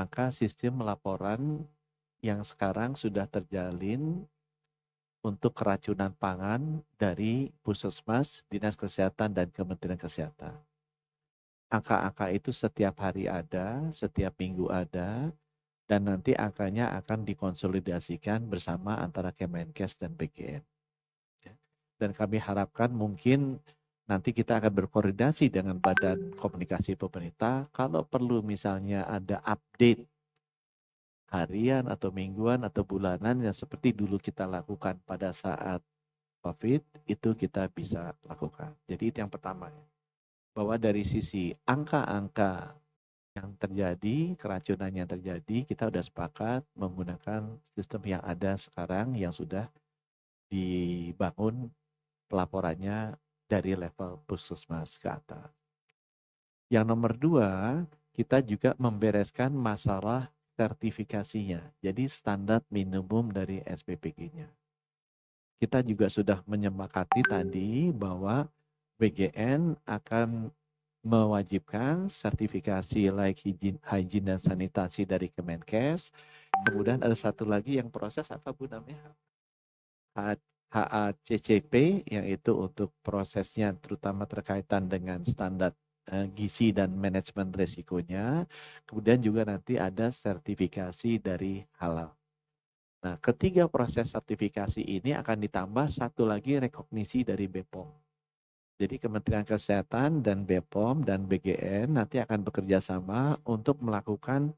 maka sistem laporan yang sekarang sudah terjalin untuk keracunan pangan dari Puskesmas, Dinas Kesehatan, dan Kementerian Kesehatan. Angka-angka itu setiap hari ada, setiap minggu ada, dan nanti angkanya akan dikonsolidasikan bersama antara Kemenkes dan BGN. Dan kami harapkan mungkin nanti kita akan berkoordinasi dengan Badan Komunikasi Pemerintah. Kalau perlu misalnya ada update harian atau mingguan atau bulanan yang seperti dulu kita lakukan pada saat COVID, itu kita bisa lakukan. Jadi itu yang pertama. Bahwa dari sisi angka-angka yang terjadi, keracunan yang terjadi, kita sudah sepakat menggunakan sistem yang ada sekarang yang sudah dibangun pelaporannya dari level puskesmas ke atas. Yang nomor 2, kita juga membereskan masalah sertifikasinya. Jadi standar minimum dari SPPG-nya. Kita juga sudah menyepakati tadi bahwa BGN akan mewajibkan sertifikasi layak hygiene dan sanitasi dari Kemenkes. Kemudian ada satu lagi yang proses apa Bu namanya? HACCP, yaitu untuk prosesnya terutama terkaitan dengan standar gizi dan manajemen resikonya. Kemudian juga nanti ada sertifikasi dari halal. Nah, ketiga proses sertifikasi ini akan ditambah satu lagi rekognisi dari BPOM. Jadi Kementerian Kesehatan dan BPOM dan BGN nanti akan bekerja sama untuk melakukan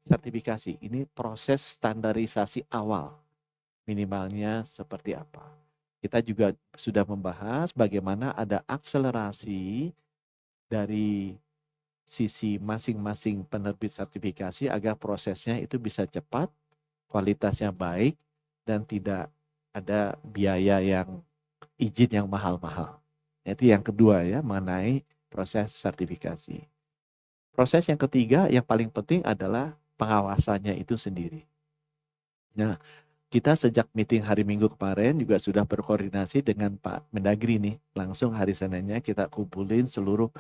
sertifikasi. Ini proses standarisasi awal. Minimalnya seperti apa. Kita juga sudah membahas bagaimana ada akselerasi dari sisi masing-masing penerbit sertifikasi agar prosesnya itu bisa cepat, kualitasnya baik, dan tidak ada biaya yang izin yang mahal-mahal. Itu yang kedua ya, mengenai proses sertifikasi. Proses yang ketiga yang paling penting adalah pengawasannya itu sendiri. Nah, kita sejak meeting hari Minggu kemarin juga sudah berkoordinasi dengan Pak Mendagri nih. Langsung hari Seninnya kita kumpulin seluruh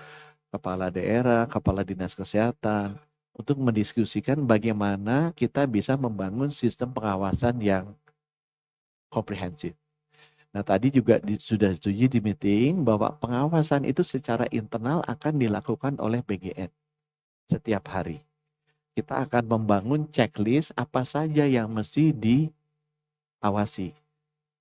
kepala daerah, kepala dinas kesehatan untuk mendiskusikan bagaimana kita bisa membangun sistem pengawasan yang komprehensif. Nah, tadi juga sudah setuju di meeting bahwa pengawasan itu secara internal akan dilakukan oleh BGN setiap hari. Kita akan membangun checklist apa saja yang mesti diawasi.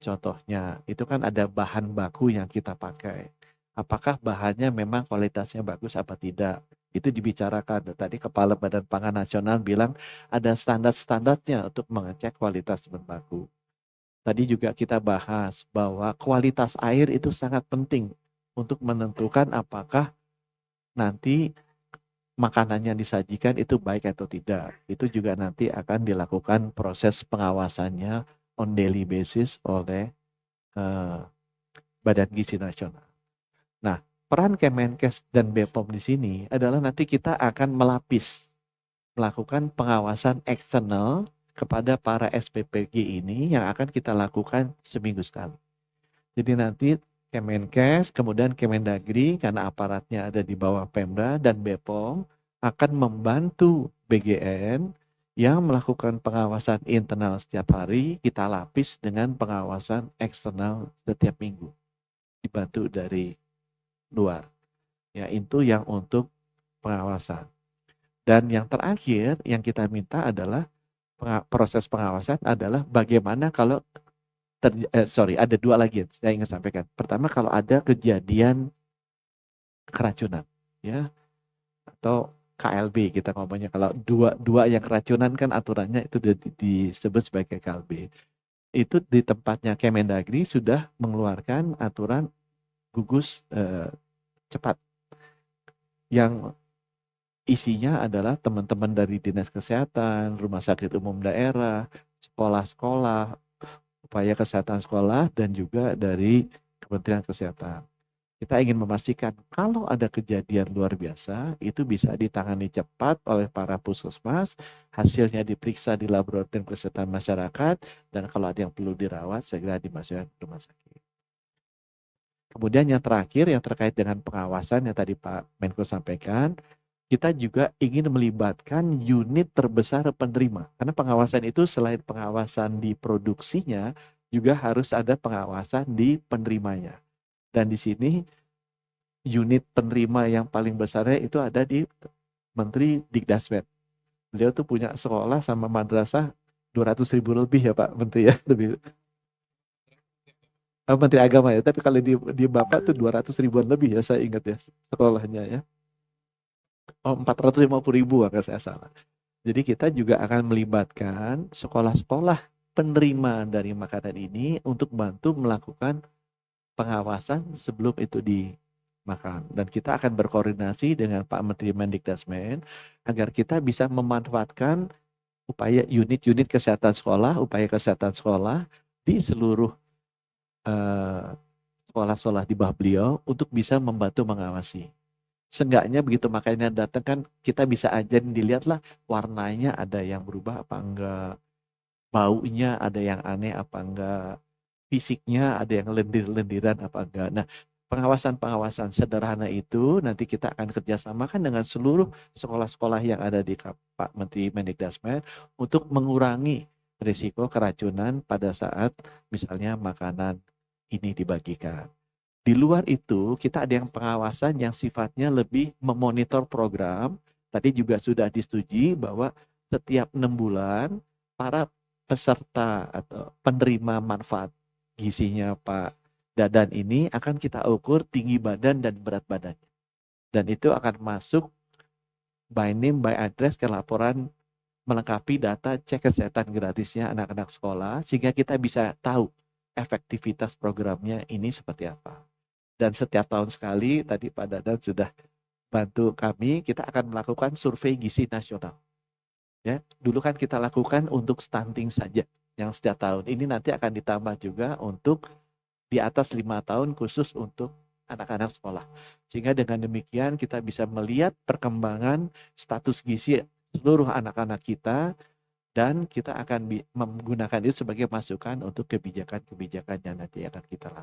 Contohnya, itu kan ada bahan baku yang kita pakai. Apakah bahannya memang kualitasnya bagus apa tidak? Itu dibicarakan. Tadi Kepala Badan Pangan Nasional bilang ada standar-standarnya untuk mengecek kualitas bahan baku. Tadi juga kita bahas bahwa kualitas air itu sangat penting untuk menentukan apakah nanti makanan yang disajikan itu baik atau tidak. Itu juga nanti akan dilakukan proses pengawasannya on daily basis oleh Badan Gizi Nasional. Nah, peran Kemenkes dan BPOM di sini adalah nanti kita akan melakukan pengawasan eksternal kepada para SPPG ini yang akan kita lakukan seminggu sekali. Jadi nanti Kemenkes, kemudian Kemendagri karena aparatnya ada di bawah Pemda dan BPOM akan membantu BGN yang melakukan pengawasan internal setiap hari, kita lapis dengan pengawasan eksternal setiap minggu. Dibantu dari luar. Ya, itu yang untuk pengawasan. Dan yang terakhir yang kita minta adalah proses pengawasan adalah bagaimana kalau ada dua lagi yang saya ingin sampaikan. Pertama, kalau ada kejadian keracunan, ya, atau KLB kita ngomongnya, kalau dua yang keracunan kan aturannya itu disebut sebagai KLB. Itu di tempatnya Kemendagri sudah mengeluarkan aturan gugus cepat yang isinya adalah teman-teman dari Dinas Kesehatan, Rumah Sakit Umum Daerah, sekolah-sekolah, upaya kesehatan sekolah, dan juga dari Kementerian Kesehatan. Kita ingin memastikan kalau ada kejadian luar biasa, itu bisa ditangani cepat oleh para puskesmas, hasilnya diperiksa di laboratorium kesehatan masyarakat, dan kalau ada yang perlu dirawat, segera dimasukkan ke rumah sakit. Kemudian yang terakhir, yang terkait dengan pengawasan yang tadi Pak Menko sampaikan, kita juga ingin melibatkan unit terbesar penerima. Karena pengawasan itu selain pengawasan di produksinya, juga harus ada pengawasan di penerimanya. Dan di sini unit penerima yang paling besarnya itu ada di Menteri Dikdasmen. Beliau tuh punya sekolah sama madrasah 200.000 lebih ya Pak Menteri ya. Lebih. Menteri Agama ya, tapi kalau di Bapak tuh 200 ribuan lebih ya saya ingat ya sekolahnya ya. Oh 450.000 kalau saya salah. Jadi kita juga akan melibatkan sekolah-sekolah penerima dari makanan ini untuk bantu melakukan pengawasan sebelum itu dimakan. Dan kita akan berkoordinasi dengan Pak Menteri Mendikdasmen agar kita bisa memanfaatkan upaya unit-unit kesehatan sekolah, upaya kesehatan sekolah di seluruh sekolah-sekolah di bawah beliau untuk bisa membantu mengawasi. Seenggaknya begitu makanya datang kan kita bisa ajarin, dilihatlah warnanya ada yang berubah apa enggak, baunya ada yang aneh apa enggak, fisiknya ada yang lendir-lendiran apa enggak. Nah, pengawasan-pengawasan sederhana itu nanti kita akan kerjasamakan dengan seluruh sekolah-sekolah yang ada di Pak Menteri Mendikdasmen untuk mengurangi risiko keracunan pada saat misalnya makanan ini dibagikan. Di luar itu, kita ada yang pengawasan yang sifatnya lebih memonitor program. Tadi juga sudah disetujui bahwa setiap 6 bulan, para peserta atau penerima manfaat gizinya Pak Dadan ini akan kita ukur tinggi badan dan berat badannya. Dan itu akan masuk by name, by address ke laporan melengkapi data cek kesehatan gratisnya anak-anak sekolah, sehingga kita bisa tahu efektivitas programnya ini seperti apa. Dan setiap tahun sekali, tadi Pak Dadan sudah bantu kami, kita akan melakukan survei gizi nasional. Ya, dulu kan kita lakukan untuk stunting saja, yang setiap tahun. Ini nanti akan ditambah juga untuk di atas 5 tahun khusus untuk anak-anak sekolah. Sehingga dengan demikian kita bisa melihat perkembangan status gizi seluruh anak-anak kita, dan kita akan menggunakan itu sebagai masukan untuk kebijakan-kebijakan yang nanti akan kita lakukan.